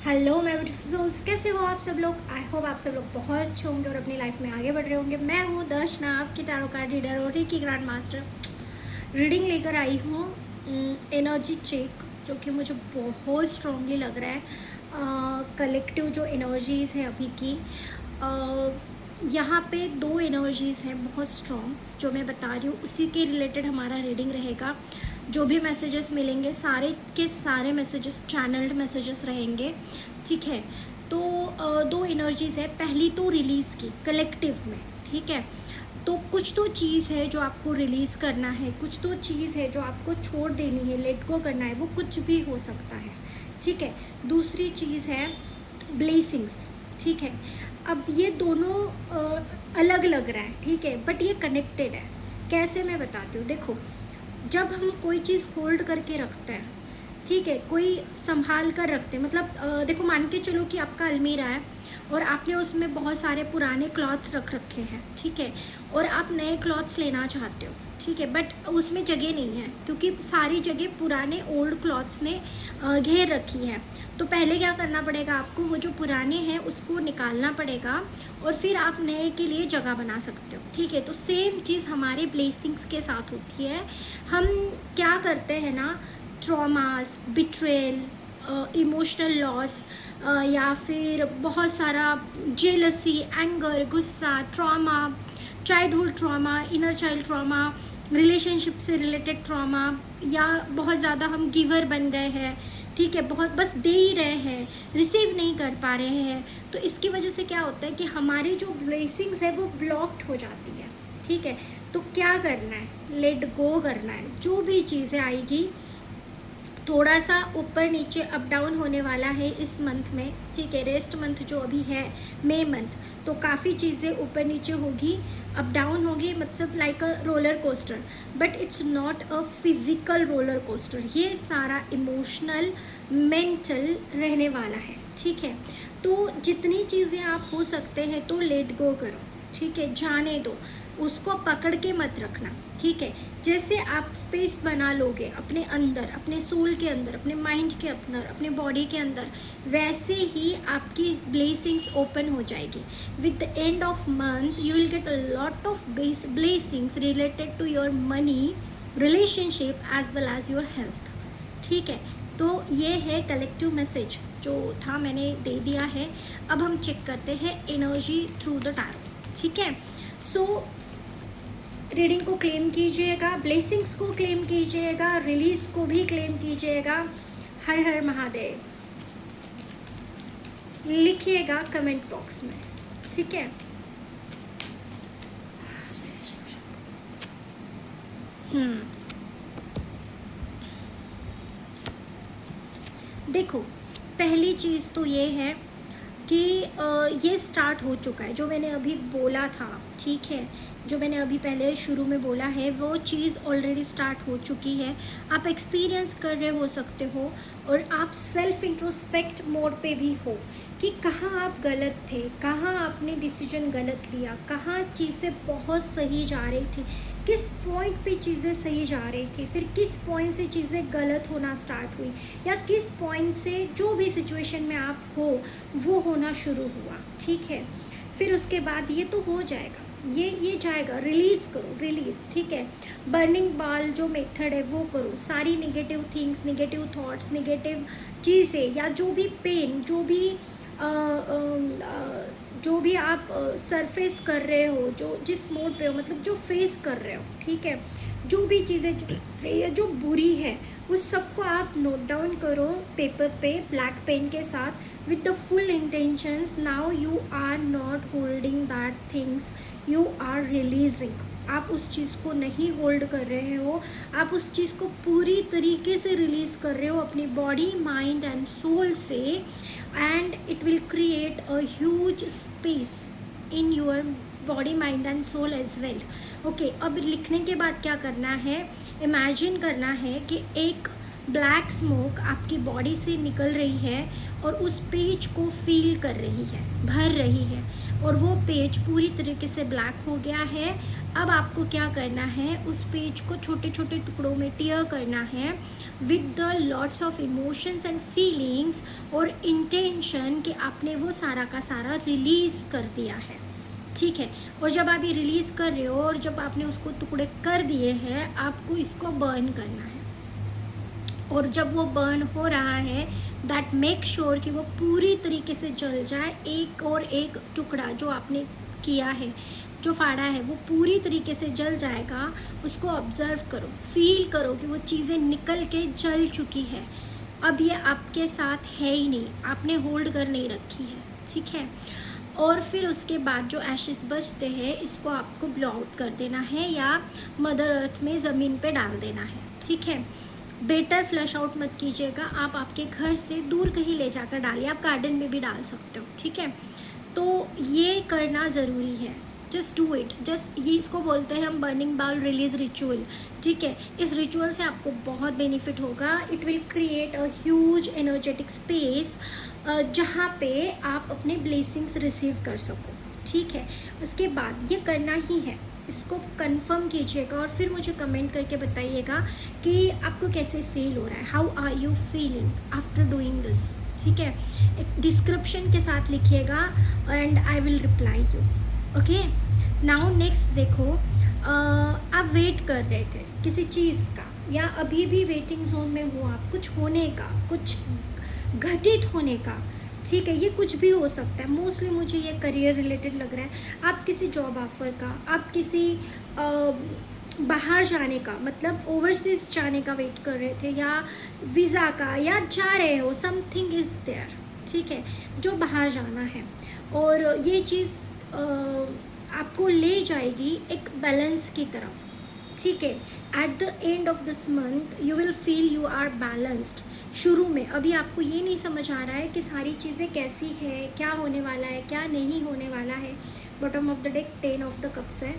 Hello मैं beautiful souls, कैसे हो आप सब लोग। आई होप आप सब लोग बहुत अच्छे होंगे और अपनी लाइफ में आगे बढ़ रहे होंगे। मैं हूँ दर्शना, आपकी टैरो कार्ड रीडर और रीकी ग्रैंड मास्टर। रीडिंग लेकर आई हूँ एनर्जी चेक, जो कि मुझे बहुत स्ट्रांगली लग रहा है। कलेक्टिव जो एनर्जीज़ है अभी की, यहाँ पे दो एनर्जीज़ हैं बहुत स्ट्रॉन्ग, जो मैं बता रही हूँ उसी के रिलेटेड हमारा रीडिंग रहेगा। जो भी मैसेजेस मिलेंगे सारे के सारे मैसेजेस चैनल्ड मैसेजेस रहेंगे, ठीक है। तो दो एनर्जीज़ है, पहली तो रिलीज़ की कलेक्टिव में, ठीक है। तो कुछ तो चीज़ है जो आपको रिलीज़ करना है, कुछ तो चीज़ है जो आपको छोड़ देनी है, लेट गो करना है, वो कुछ भी हो सकता है, ठीक है। दूसरी चीज़ है ब्लेसिंग्स, ठीक है। अब ये दोनों अलग लग रहा है, ठीक है, बट ये कनेक्टेड है। कैसे मैं बताती हूँ, देखो जब हम कोई चीज़ होल्ड करके रखते हैं, ठीक है, कोई संभाल कर रखते हैं, मतलब देखो मान के चलो कि आपका अलमीरा है और आपने उसमें बहुत सारे पुराने क्लॉथ्स रख रखे हैं, ठीक है, और आप नए क्लॉथ्स लेना चाहते हो, ठीक है, बट उसमें जगह नहीं है क्योंकि सारी जगह पुराने ओल्ड क्लॉथ्स ने घेर रखी है। तो पहले क्या करना पड़ेगा आपको, वो जो पुराने हैं उसको निकालना पड़ेगा और फिर आप नए के लिए जगह बना सकते हो, ठीक है। तो सेम चीज़ हमारे ब्लेसिंग्स के साथ होती है। हम क्या करते हैं ना, ट्रॉमास, बिट्रेल, इमोशनल लॉस, या फिर बहुत सारा जेलसी, एंगर, गुस्सा, trauma, childhood trauma, inner child trauma, relationship से रिलेटेड ट्रॉमा, या बहुत ज़्यादा हम गिवर बन गए हैं, ठीक है, बहुत बस दे ही रहे हैं, रिसीव नहीं कर पा रहे हैं। तो इसकी वजह से क्या होता है कि हमारी जो ब्लेसिंग्स है वो ब्लॉक्ड हो जाती है, ठीक है। तो क्या करना है, लेट गो करना है। जो भी चीज़ें आएगी थोड़ा सा ऊपर नीचे अप डाउन होने वाला है इस मंथ में, ठीक है। रेस्ट मंथ जो अभी है मई मंथ, तो काफ़ी चीज़ें ऊपर नीचे होगी, अप डाउन होगी, मतलब like a roller coaster, but it's not a physical roller coaster. ये सारा इमोशनल मेंटल रहने वाला है, ठीक है। तो जितनी चीज़ें आप हो सकते हैं तो लेट गो करो, ठीक है, जाने दो, उसको पकड़ के मत रखना, ठीक है। जैसे आप स्पेस बना लोगे अपने अंदर, अपने सोल के अंदर, अपने माइंड के अंदर, अपने बॉडी के अंदर, वैसे ही आपकी ब्लेसिंग्स ओपन हो जाएगी। With the end of month you will get a lot of blessings related to your money, relationship as well as your health, ठीक है। तो ये है कलेक्टिव मैसेज जो था, मैंने दे दिया है। अब हम चेक करते हैं एनर्जी थ्रू द टैरो, ठीक है। सो रीडिंग को क्लेम कीजिएगा, ब्लेसिंग्स को क्लेम कीजिएगा, रिलीज को भी क्लेम कीजिएगा। हर हर महादेव लिखिएगा कमेंट बॉक्स में, ठीक है। देखो पहली चीज़ तो ये है कि ये स्टार्ट हो चुका है, जो मैंने अभी बोला था, ठीक है, जो मैंने अभी पहले शुरू में बोला है वो चीज़ ऑलरेडी स्टार्ट हो चुकी है। आप एक्सपीरियंस कर रहे हो सकते हो और आप सेल्फ इंट्रोस्पेक्ट मोड पे भी हो कि कहाँ आप गलत थे, कहाँ आपने डिसीजन गलत लिया, कहाँ चीज़ें बहुत सही जा रही थी, किस पॉइंट पे चीज़ें सही जा रही थी, फिर किस पॉइंट से चीज़ें गलत होना स्टार्ट हुई, या किस पॉइंट से जो भी सिचुएशन में आप हो वो होना शुरू हुआ, ठीक है। फिर उसके बाद ये तो हो जाएगा, ये जाएगा, रिलीज़ करो, रिलीज़, ठीक है। बर्निंग बाल जो मेथड है वो करो, सारी negative things, negative thoughts, negative चीज़ें, या जो भी पेन, जो भी आप सरफेस कर रहे हो, जो जिस मोड पे हो, मतलब जो फेस कर रहे हो, ठीक है, जो भी चीज़ें रही है जो बुरी है उस सबको आप नोट डाउन करो पेपर पे ब्लैक पेन के साथ, with the full intentions. Now you are not holding that things, you are releasing. आप उस चीज़ को नहीं होल्ड कर रहे हो, आप उस चीज़ को पूरी तरीके से रिलीज़ कर रहे हो अपनी बॉडी, माइंड एंड सोल से, and it will create a huge space in your body, mind and soul as well. Okay, अब लिखने के बाद क्या करना है, इमेजिन करना है कि एक ब्लैक स्मोक आपकी बॉडी से निकल रही है और उस पेज को फील कर रही है, भर रही है, और वो पेज पूरी तरीके से ब्लैक हो गया है। अब आपको क्या करना है, उस पेज को छोटे छोटे टुकड़ों में टीयर करना है with the lots of emotions and feelings और इंटेंशन कि आपने वो सारा का सारा रिलीज़ कर दिया है, ठीक है। और जब आप ये रिलीज़ कर रहे हो और जब आपने उसको टुकड़े कर दिए हैं, आपको इसको बर्न करना है। और जब वो बर्न हो रहा है, दैट मेक श्योर कि वो पूरी तरीके से जल जाए। एक और एक टुकड़ा जो आपने किया है, जो फाड़ा है, वो पूरी तरीके से जल जाएगा। उसको ऑब्ज़र्व करो, फील करो कि वो चीज़ें निकल के जल चुकी है। अब ये आपके साथ है ही नहीं, आपने होल्ड कर नहीं रखी है, ठीक है। और फिर उसके बाद जो एशेस बचते हैं, इसको आपको ब्लो आउट कर देना है या मदर अर्थ में ज़मीन पे डाल देना है, ठीक है। बेटर फ्लश आउट मत कीजिएगा, आप आपके घर से दूर कहीं ले जाकर डालिए, आप गार्डन में भी डाल सकते हो, ठीक है। तो ये करना ज़रूरी है, जस्ट डू इट। जस्ट ये इसको बोलते हैं हम बर्निंग बाउल रिलीज रिचुअल, ठीक है। इस रिचुअल से आपको बहुत बेनिफिट होगा। It will create a huge energetic space जहाँ पे आप अपने ब्लेसिंग्स रिसीव कर सको, ठीक है। उसके बाद ये करना ही है, इसको कंफर्म कीजिएगा और फिर मुझे कमेंट करके बताइएगा कि आपको कैसे फील हो रहा है, how are you feeling after doing this, ठीक है। एक डिस्क्रिप्शन के साथ लिखिएगा and I will reply you, okay. Now next देखो, आप वेट कर रहे थे किसी चीज़ का या अभी भी वेटिंग जोन में हो आप, कुछ होने का, कुछ घटित होने का, ठीक है। ये कुछ भी हो सकता है, मोस्टली मुझे ये करियर रिलेटेड लग रहा है। आप किसी जॉब ऑफर का, आप किसी बाहर जाने का, मतलब ओवरसीज जाने का वेट कर रहे थे, या वीज़ा का, या जा रहे हो, समथिंग इज़ देयर, ठीक है, जो बाहर जाना है। और ये चीज़ आपको ले जाएगी एक बैलेंस की तरफ, ठीक है। At the end of this month you will feel you are balanced. शुरू में अभी आपको ये नहीं समझ आ रहा है कि सारी चीज़ें कैसी है, क्या होने वाला है, क्या नहीं होने वाला है। Bottom of the deck 10 of the cups है,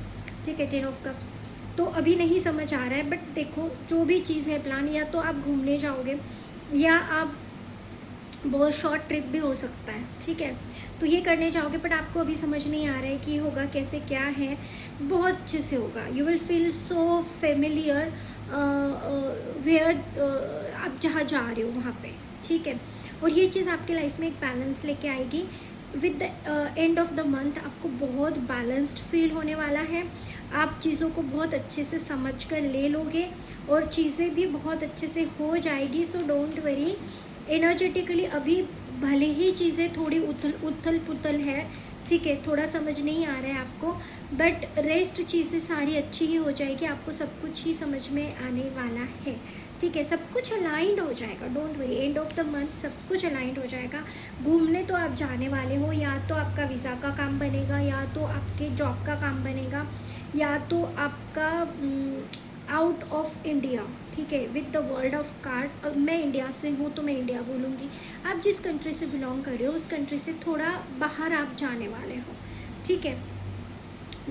ठीक है, 10 ऑफ कप्स। तो अभी नहीं समझ आ रहा है, बट देखो जो भी चीज़ है प्लान, या तो आप घूमने जाओगे या आप बहुत शॉर्ट ट्रिप भी हो सकता है, ठीक है। तो ये करने जाओगे, बट आपको अभी समझ नहीं आ रहा है कि होगा कैसे, क्या है। बहुत अच्छे से होगा, you will feel so familiar where आप जहाँ जा रहे हो वहाँ पे, ठीक है। और ये चीज़ आपकी लाइफ में एक बैलेंस लेके आएगी। With the end of the month आपको बहुत बैलेंस्ड फील होने वाला है। आप चीज़ों को बहुत अच्छे से समझ कर ले लोगे और चीज़ें भी बहुत अच्छे से हो जाएगी। सो डोंट वरी, एनर्जेटिकली अभी भले ही चीज़ें थोड़ी उथल पुथल है, ठीक है, थोड़ा समझ नहीं आ रहा है आपको, बट रेस्ट चीज़ें सारी अच्छी ही हो जाएगी। आपको सब कुछ ही समझ में आने वाला है, ठीक है। सब कुछ अलाइंड हो जाएगा, don't worry. End of the month सब कुछ अलाइंड हो जाएगा। घूमने तो आप जाने वाले हो, या तो आपका वीज़ा का काम बनेगा, या तो आपके जॉब का काम बनेगा, या तो आपका आउट ऑफ इंडिया, ठीक है, with the world of card. अब मैं इंडिया से हूँ तो मैं इंडिया बोलूँगी। आप जिस कंट्री से बिलोंग कर रहे हो उस कंट्री से थोड़ा बाहर आप जाने वाले हो, ठीक है।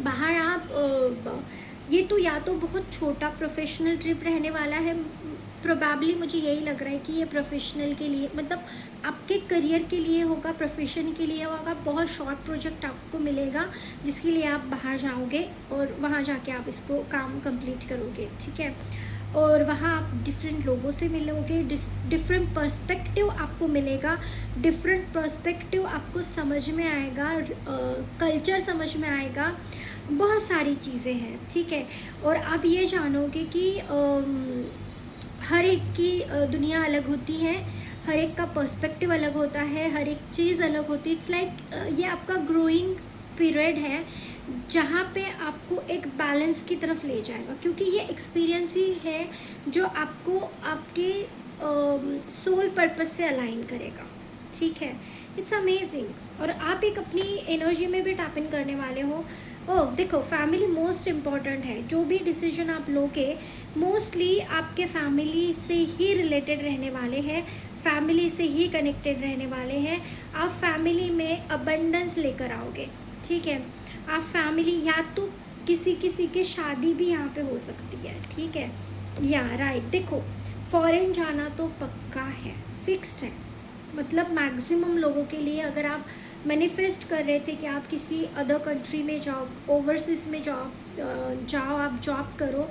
बाहर आप ये तो या तो बहुत छोटा प्रोफेशनल ट्रिप रहने वाला है, प्रोबेबली मुझे यही लग रहा है कि ये प्रोफेशनल के लिए, मतलब आपके करियर के लिए होगा, प्रोफेशन के लिए होगा। बहुत शॉर्ट प्रोजेक्ट आपको मिलेगा जिसके लिए आप बाहर जाओगे और वहाँ जाके आप इसको काम कंप्लीट करोगे, ठीक है। और वहाँ आप डिफरेंट लोगों से मिलोगे, डिफरेंट पर्सपेक्टिव आपको मिलेगा, डिफरेंट पर्सपेक्टिव आपको समझ में आएगा, कल्चर समझ में आएगा, बहुत सारी चीज़ें हैं, ठीक है। और आप ये जानोगे कि हर एक की दुनिया अलग होती है, हर एक का पर्सपेक्टिव अलग होता है, हर एक चीज़ अलग होती है। इट्स लाइक ये आपका ग्रोइंग पीरियड है जहाँ पे आपको एक बैलेंस की तरफ ले जाएगा, क्योंकि ये एक्सपीरियंस ही है जो आपको आपके सोल पर्पस से अलाइन करेगा, ठीक है। It's amazing. और आप एक अपनी एनर्जी में भी टैप इन करने वाले हो। ओह देखो, फैमिली मोस्ट इम्पॉर्टेंट है। जो भी डिसीजन आप लोगे मोस्टली आपके फैमिली से ही रिलेटेड रहने वाले हैं, फैमिली से ही कनेक्टेड रहने वाले हैं। आप फैमिली में अबंडेंस लेकर आओगे, ठीक है। आप फैमिली, या तो किसी किसी की शादी भी यहाँ पे हो सकती है, ठीक है, या राइट। देखो फॉरेन जाना तो पक्का है, फिक्स्ड है। मतलब मैक्सिमम लोगों के लिए अगर आप मैनिफेस्ट कर रहे थे कि आप किसी अदर कंट्री में जाओ, ओवरसीज़ में जाओ, आप जॉब करो,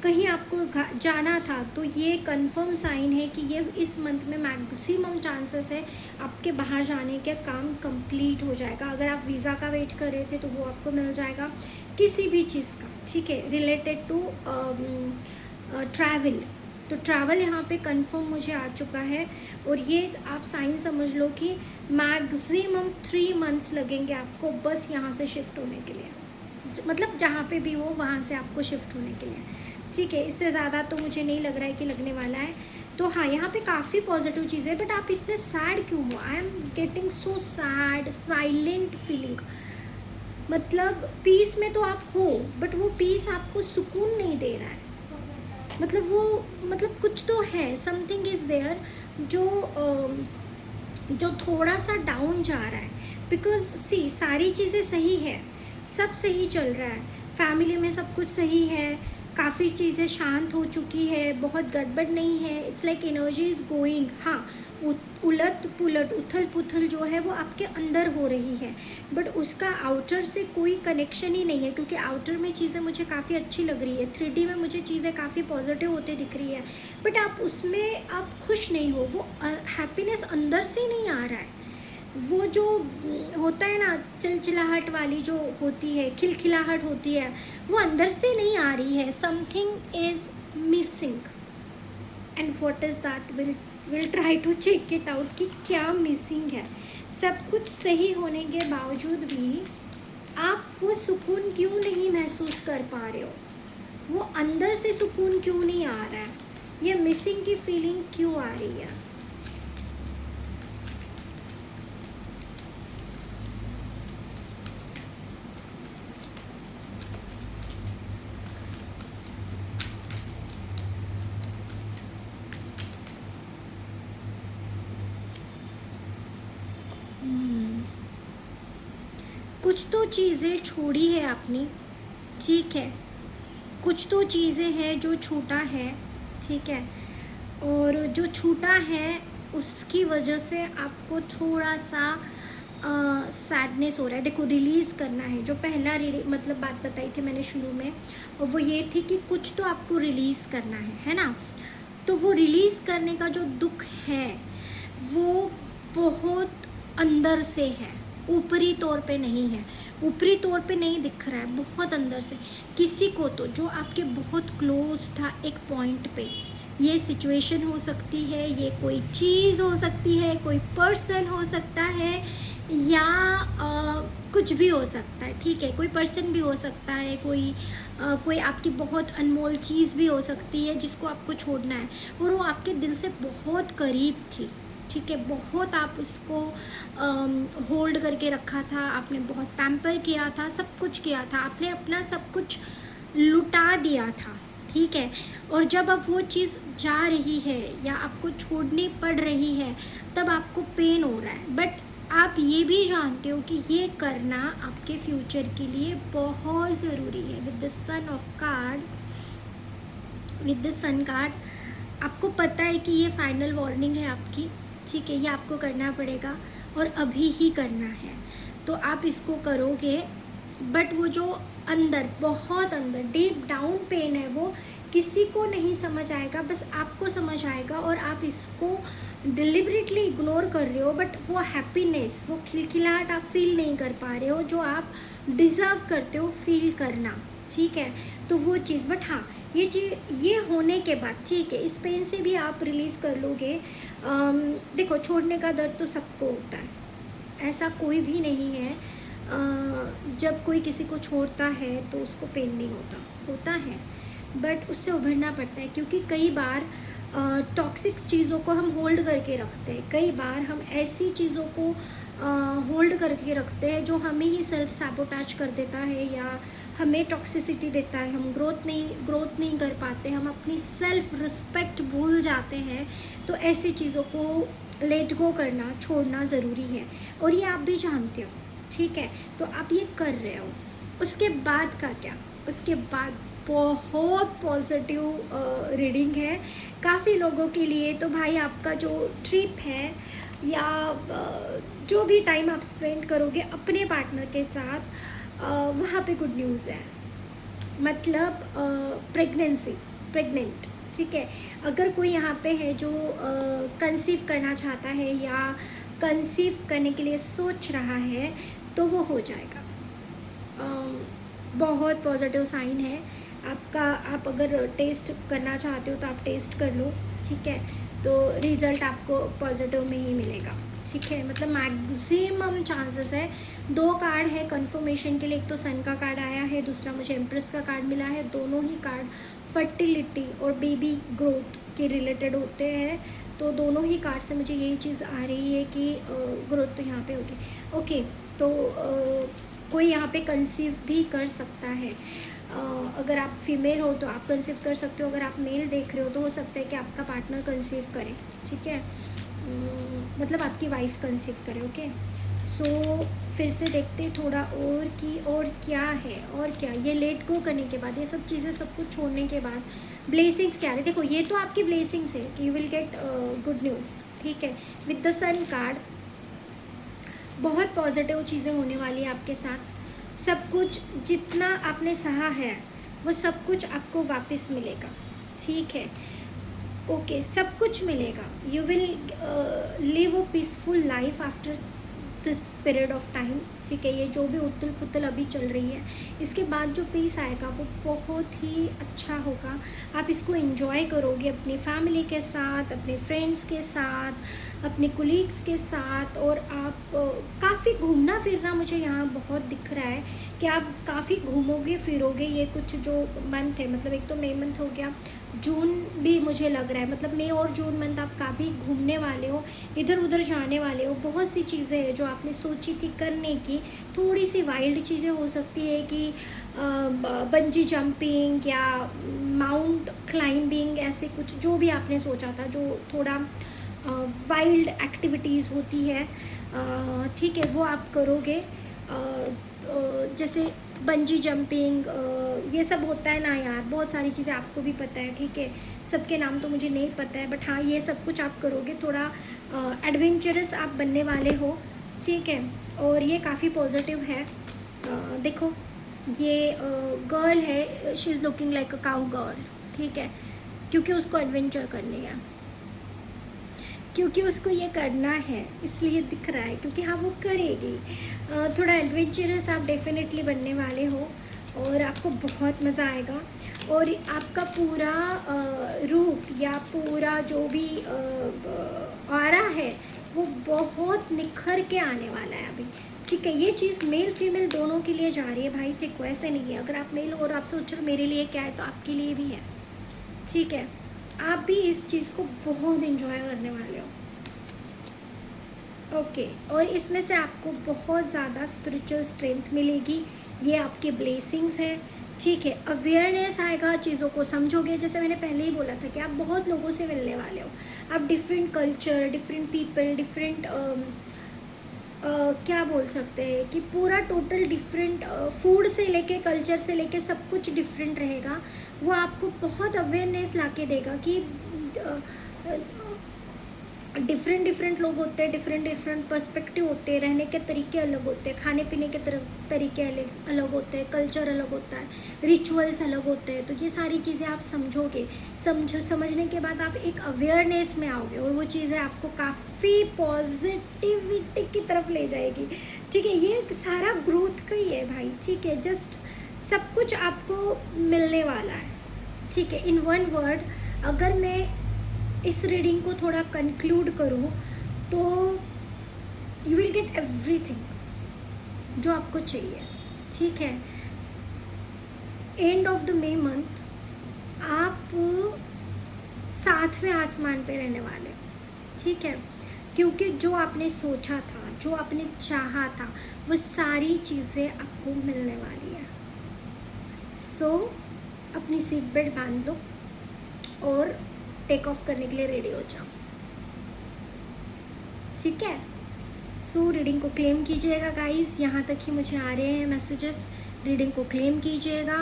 कहीं आपको जाना था, तो ये कंफर्म साइन है कि ये इस मंथ में मैक्सिमम चांसेस है आपके बाहर जाने के काम कंप्लीट हो जाएगा। अगर आप वीज़ा का वेट कर रहे थे तो वो आपको मिल जाएगा, किसी भी चीज़ का, ठीक है, रिलेटेड टू ट्रैवल। तो ट्रैवल यहाँ पे कंफर्म मुझे आ चुका है, और ये आप साइन समझ लो कि मैक्सिमम 3 मंथ्स लगेंगे आपको बस यहाँ से शिफ्ट होने के लिए, मतलब जहाँ पे भी हो वहाँ से आपको शिफ्ट होने के लिए, ठीक है। इससे ज़्यादा तो मुझे नहीं लग रहा है कि लगने वाला है। तो हाँ, यहाँ पे काफ़ी पॉजिटिव चीज़ें, बट आप इतने सैड क्यों हो? I am getting so sad, silent feeling. मतलब पीस में तो आप हो, बट वो पीस आपको सुकून नहीं दे रहा है। मतलब कुछ तो है, समथिंग इज़ देयर जो थोड़ा सा डाउन जा रहा है। बिकॉज सी, सारी चीज़ें सही है, सब सही चल रहा है, फैमिली में सब कुछ सही है, काफ़ी चीज़ें शांत हो चुकी है, बहुत गड़बड़ नहीं है। It's like energy is going. हाँ, उलट पुलट, उथल पुथल जो है वो आपके अंदर हो रही है, बट उसका आउटर से कोई कनेक्शन ही नहीं है, क्योंकि आउटर में चीज़ें मुझे काफ़ी अच्छी लग रही है, 3D में मुझे चीज़ें काफ़ी पॉजिटिव होते दिख रही है, बट आप उसमें आप खुश नहीं हो। वो हैप्पीनेस अंदर से नहीं आ रहा है। वो जो होता है ना, चिलचिलाहट वाली जो होती है, खिलखिलाहट होती है, वो अंदर से नहीं आ रही है। Something is missing, and what is that, will try to check it out कि क्या मिसिंग है। सब कुछ सही होने के बावजूद भी आप वो सुकून क्यों नहीं महसूस कर पा रहे हो? वो अंदर से सुकून क्यों नहीं आ रहा है? ये मिसिंग की फीलिंग क्यों आ रही है? कुछ तो चीज़ें छोड़ी है आपने, ठीक है, कुछ तो चीज़ें हैं जो छूटा है, ठीक है, और जो छूटा है उसकी वजह से आपको थोड़ा सा सैडनेस हो रहा है। देखो, रिलीज़ करना है, जो पहला मतलब बात बताई थी मैंने शुरू में, और वो ये थी कि कुछ तो आपको रिलीज़ करना है ना। तो वो रिलीज़ करने का जो दुख है वो बहुत अंदर से है, ऊपरी तौर पे नहीं है, ऊपरी तौर पे नहीं दिख रहा है, बहुत अंदर से। किसी को तो जो आपके बहुत क्लोज था एक पॉइंट पे, ये सिचुएशन हो सकती है, ये कोई चीज़ हो सकती है, कोई पर्सन हो सकता है, या कुछ भी हो सकता है, ठीक है, कोई पर्सन भी हो सकता है, कोई आपकी बहुत अनमोल चीज़ भी हो सकती है जिसको आपको छोड़ना है, और वो आपके दिल से बहुत करीब थी, ठीक है, बहुत आप उसको होल्ड करके रखा था, आपने बहुत पैम्पर किया था, सब कुछ किया था, आपने अपना सब कुछ लुटा दिया था, ठीक है। और जब अब वो चीज़ जा रही है या आपको छोड़नी पड़ रही है, तब आपको पेन हो रहा है, बट आप ये भी जानते हो कि ये करना आपके फ्यूचर के लिए बहुत ज़रूरी है। विद द सन कार्ड आपको पता है कि ये फाइनल वार्निंग है आपकी, ठीक है, ये आपको करना पड़ेगा और अभी ही करना है, तो आप इसको करोगे। बट वो जो अंदर, बहुत अंदर डीप डाउन पेन है, वो किसी को नहीं समझ आएगा, बस आपको समझ आएगा, और आप इसको डिलिबरेटली इग्नोर कर रहे हो। बट वो हैप्पीनेस, वो खिलखिलाहट आप फील नहीं कर पा रहे हो जो आप डिज़र्व करते हो फील करना, ठीक है। तो वो चीज़, बट हाँ, ये होने के बाद, ठीक है, इस पेन से भी आप रिलीज़ कर लोगे। देखो, छोड़ने का दर्द तो सबको होता है, ऐसा कोई भी नहीं है। जब कोई किसी को छोड़ता है तो उसको पेन नहीं होता है, बट उससे उभरना पड़ता है, क्योंकि कई बार टॉक्सिक चीज़ों को हम होल्ड करके रखते हैं, कई बार हम ऐसी चीज़ों को होल्ड करके रखते हैं जो हमें ही सेल्फ सैबोटाज कर देता है या हमें टॉक्सिसिटी देता है, हम ग्रोथ नहीं कर पाते, हम अपनी सेल्फ रिस्पेक्ट भूल जाते हैं। तो ऐसी चीज़ों को लेट गो करना, छोड़ना ज़रूरी है, और ये आप भी जानते हो, ठीक है। तो आप ये कर रहे हो, उसके बाद का क्या? उसके बाद बहुत पॉजिटिव रीडिंग है काफ़ी लोगों के लिए। तो भाई आपका जो ट्रिप है या जो भी टाइम आप स्पेंड करोगे अपने पार्टनर के साथ, वहाँ पे गुड न्यूज़ है। मतलब प्रेग्नेंट, ठीक है। अगर कोई यहाँ पे है जो कंसीव करना चाहता है या कंसीव करने के लिए सोच रहा है तो वो हो जाएगा। बहुत पॉजिटिव साइन है आपका। आप अगर टेस्ट करना चाहते हो तो आप टेस्ट कर लो, ठीक है। तो रिज़ल्ट आपको पॉजिटिव में ही मिलेगा, ठीक है। मतलब मैक्सिमम चांसेस है। 2 कार्ड है कंफर्मेशन के लिए, एक तो सन का कार्ड आया है, दूसरा मुझे एम्प्रेस का कार्ड मिला है। दोनों ही कार्ड फर्टिलिटी और बेबी ग्रोथ के रिलेटेड होते हैं। तो दोनों ही कार्ड से मुझे यही चीज़ आ रही है कि ग्रोथ तो यहाँ पे होगी। ओके, तो कोई यहाँ पे कंसीव भी कर सकता है। अगर आप फीमेल हो तो आप कंसीव कर सकते हो, अगर आप मेल देख रहे हो तो हो सकता है कि आपका पार्टनर कंसीव करे, ठीक है। मतलब आपकी वाइफ कंसीव करे। ओके, सो फिर से देखते हैं थोड़ा और कि और क्या है और क्या। ये लेट गो करने के बाद, ये सब चीज़ें सब कुछ छोड़ने के बाद ब्लेसिंग्स क्या है। देखो ये तो आपकी ब्लेसिंग्स है कि you will get good news, ठीक है। विद द सन कार्ड बहुत पॉजिटिव चीज़ें होने वाली है आपके साथ। सब कुछ जितना आपने सहा है वो सब कुछ आपको वापस मिलेगा, ठीक है। ओके, सब कुछ मिलेगा। You will live a peaceful life after this period of time, ठीक है। ये जो भी उथल पुथल अभी चल रही है, इसके बाद जो पीस आएगा वो बहुत ही अच्छा होगा। आप इसको एंजॉय करोगे अपनी फैमिली के साथ, अपने फ्रेंड्स के साथ, अपने कोलीग्स के साथ। और आप काफ़ी घूमना फिरना मुझे यहाँ बहुत दिख रहा है कि आप काफ़ी घूमोगे फिरोगे। ये कुछ जो मंथ है, मतलब एक तो मई मंथ हो गया, जून भी मुझे लग रहा है, मतलब मई और जून मंथ आप काफ़ी घूमने वाले हो, इधर उधर जाने वाले हो। बहुत सी चीज़ें हैं जो आपने सोची थी करने की, थोड़ी सी वाइल्ड चीज़ें हो सकती है कि बंजी जंपिंग या माउंट क्लाइंबिंग, ऐसे कुछ जो भी आपने सोचा था जो थोड़ा वाइल्ड एक्टिविटीज़ होती है, ठीक है, वो आप करोगे। जैसे बंजी जंपिंग, ये सब होता है ना यार, बहुत सारी चीज़ें आपको भी पता है, ठीक है। सबके नाम तो मुझे नहीं पता है, बट हाँ ये सब कुछ आप करोगे। थोड़ा एडवेंचरस आप बनने वाले हो, ठीक है। और ये काफ़ी पॉजिटिव है। देखो ये गर्ल है, she is looking like a cow girl, ठीक है, क्योंकि उसको एडवेंचर करनी है, क्योंकि उसको ये करना है इसलिए दिख रहा है, क्योंकि हाँ वो करेगी। थोड़ा एडवेंचरस आप डेफिनेटली बनने वाले हो और आपको बहुत मज़ा आएगा। और आपका पूरा रूप या पूरा जो भी ऑरा है वो बहुत निखर के आने वाला है अभी, ठीक है। ये चीज़ मेल फीमेल दोनों के लिए जा रही है भाई, ठीक, वैसे नहीं है। अगर आप मेल हो और आप सोच रहे हो मेरे लिए क्या है, तो आपके लिए भी है, ठीक है। आप भी इस चीज़ को बहुत एंजॉय करने वाले हो, ओके। और इसमें से आपको बहुत ज़्यादा स्पिरिचुअल स्ट्रेंथ मिलेगी, ये आपके ब्लेसिंग्स है, ठीक है। अवेयरनेस आएगा, चीज़ों को समझोगे। जैसे मैंने पहले ही बोला था कि आप बहुत लोगों से मिलने वाले हो, आप different culture, different people, different क्या बोल सकते हैं कि पूरा टोटल डिफरेंट, फूड से लेके कल्चर से लेके सब कुछ डिफरेंट रहेगा। वो आपको बहुत अवेयरनेस ला के देगा कि डिफरेंट लोग होते हैं, डिफरेंट पर्सपेक्टिव होते हैं, रहने के तरीके अलग होते हैं, खाने पीने के तरीके अलग होते हैं, कल्चर अलग होता है, रिचुअल्स अलग होते हैं। तो ये सारी चीज़ें आप समझोगे, समझने के बाद आप एक अवेयरनेस में आओगे और वो चीज़ें आपको काफ़ी पॉजिटिविटी की तरफ ले जाएगी, ठीक है। ये सारा ग्रोथ का ही है भाई, ठीक है। जस्ट सब कुछ आपको मिलने वाला है, ठीक है। इन वन वर्ड अगर मैं इस रीडिंग को थोड़ा कंक्लूड करूँ तो यू विल गेट एवरीथिंग जो आपको चाहिए, ठीक है। End of the May month आप 7वें आसमान पे रहने वाले, ठीक है। क्योंकि जो आपने सोचा था, जो आपने चाहा था, वो सारी चीज़ें आपको मिलने वाली है। सो अपनी सीट बेल्ट बांध लो और टेक ऑफ करने के लिए रेडी हो जाओ, ठीक है। सो रीडिंग को क्लेम कीजिएगा गाइस, यहाँ तक ही मुझे आ रहे हैं मैसेजेस, रीडिंग को क्लेम कीजिएगा।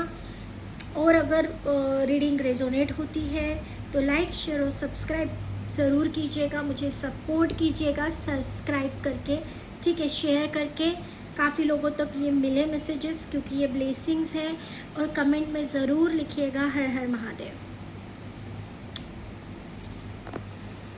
और अगर रीडिंग रेजोनेट होती है तो लाइक शेयर और सब्सक्राइब ज़रूर कीजिएगा, मुझे सपोर्ट कीजिएगा सब्सक्राइब करके, ठीक है, शेयर करके काफ़ी लोगों तक ये मिले मैसेजेस, क्योंकि ये ब्लेसिंग्स है। और कमेंट में ज़रूर लिखिएगा हर हर महादेव।